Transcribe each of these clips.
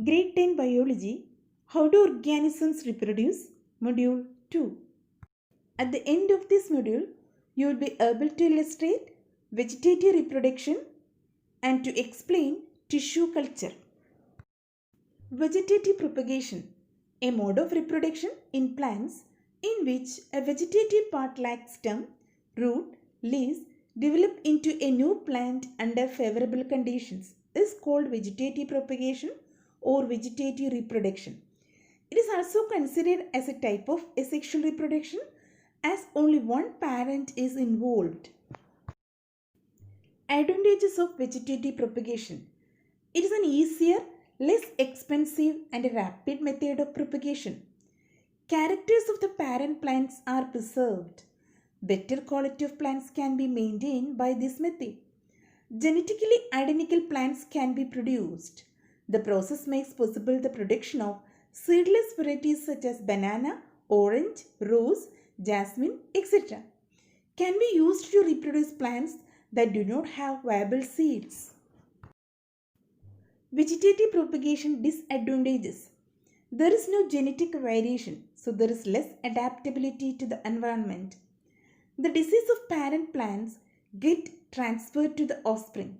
Grade 10 Biology, How do Organisms Reproduce? Module 2. At the end of this module, you will be able to illustrate vegetative reproduction and to explain tissue culture. Vegetative propagation, a mode of reproduction in plants in which a vegetative part like stem, root, leaves develop into a new plant under favorable conditions is called vegetative propagation or vegetative reproduction. It is also considered as a type of asexual reproduction as only one parent is involved. Advantages of vegetative propagation. It is an easier, less expensive and a rapid method of propagation. Characters of the parent plants are preserved. Better quality of plants can be maintained by this method. Genetically identical plants can be produced. The process makes possible the production of seedless varieties such as banana, orange, rose, jasmine, etc. Can be used to reproduce plants that do not have viable seeds. Vegetative propagation disadvantages. There is no genetic variation, so there is less adaptability to the environment. The disease of parent plants get transferred to the offspring.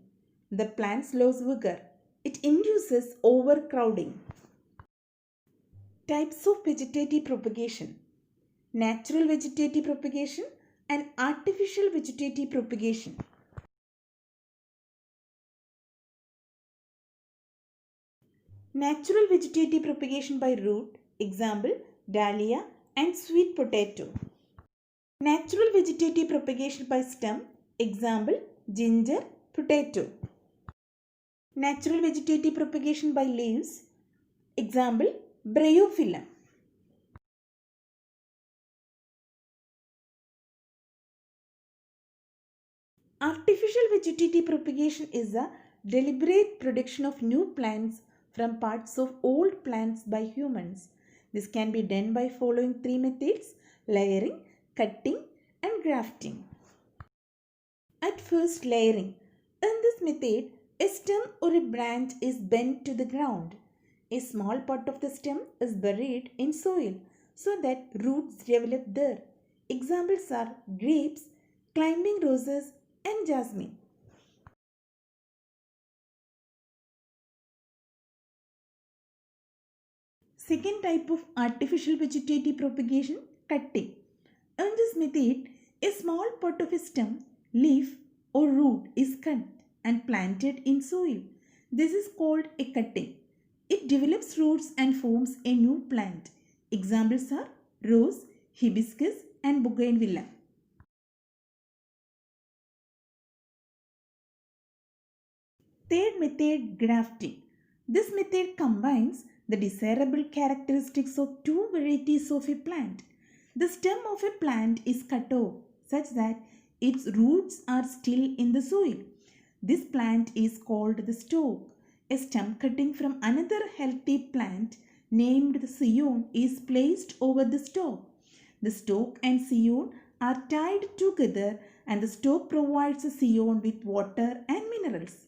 The plants lose vigor. It induces overcrowding. Types of vegetative propagation. Natural vegetative propagation and artificial vegetative propagation. Natural vegetative propagation by root, example dahlia and sweet potato. Natural vegetative propagation by stem, example ginger, potato. Natural vegetative propagation by leaves, example bryophyllum. Artificial vegetative propagation is a deliberate production of new plants from parts of old plants by humans. This can be done by following three methods: layering, cutting and grafting. At first, layering. In this method, a stem or a branch is bent to the ground. A small part of the stem is buried in soil so that roots develop there. Examples are grapes, climbing roses and jasmine. Second type of artificial vegetative propagation, cutting. In this method, a small part of a stem, leaf or root is cut and planted in soil. This is called a cutting. It develops roots and forms a new plant. Examples are rose, hibiscus and bougainvillea. Third method, grafting. This method combines the desirable characteristics of two varieties of a plant. The stem of a plant is cut off such that its roots are still in the soil. This plant is called the stalk. A stem cutting from another healthy plant named the scion is placed over the stalk. The stalk and scion are tied together and the stalk provides the scion with water and minerals.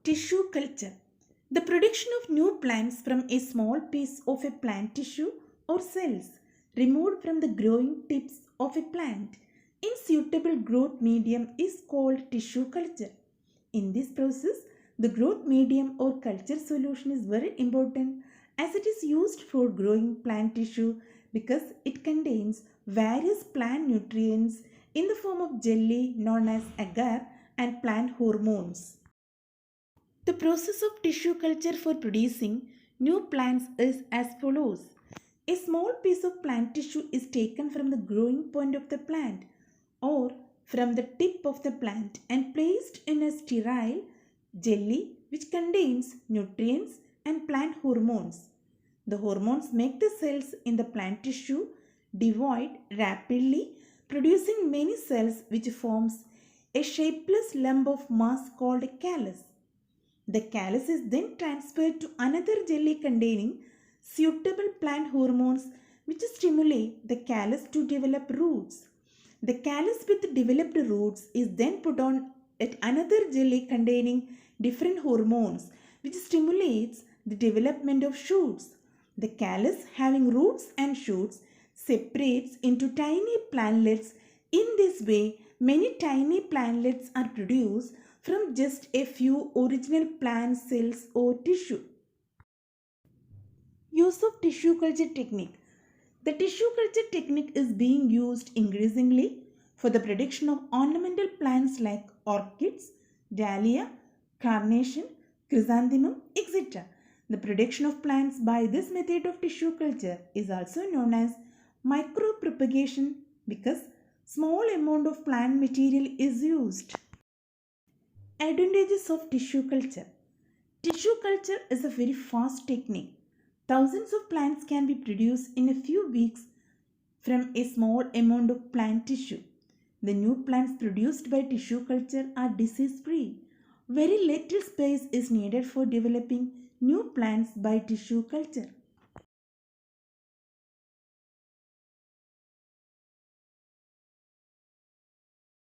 Tissue culture. The production of new plants from a small piece of a plant tissue or cells removed from the growing tips of a plant in suitable growth medium is called tissue culture. In this process, the growth medium or culture solution is very important as it is used for growing plant tissue because it contains various plant nutrients in the form of jelly known as agar and plant hormones. The process of tissue culture for producing new plants is as follows. A small piece of plant tissue is taken from the growing point of the plant or from the tip of the plant and placed in a sterile jelly which contains nutrients and plant hormones. The hormones make the cells in the plant tissue divide rapidly, producing many cells which forms a shapeless lump of mass called a callus. The callus is then transferred to another jelly containing suitable plant hormones which stimulate the callus to develop roots. The callus with developed roots is then put on at another jelly containing different hormones which stimulates the development of shoots. The callus having roots and shoots separates into tiny plantlets. In this way, many tiny plantlets are produced from just a few original plant cells or tissue. Use of tissue culture technique. The tissue culture technique is being used increasingly for the production of ornamental plants like orchids, dahlia, carnation, chrysanthemum, etc. The production of plants by this method of tissue culture is also known as micropropagation because small amount of plant material is used. Advantages of tissue culture. Tissue culture is a very fast technique. Thousands of plants can be produced in a few weeks from a small amount of plant tissue. The new plants produced by tissue culture are disease free. Very little space is needed for developing new plants by tissue culture.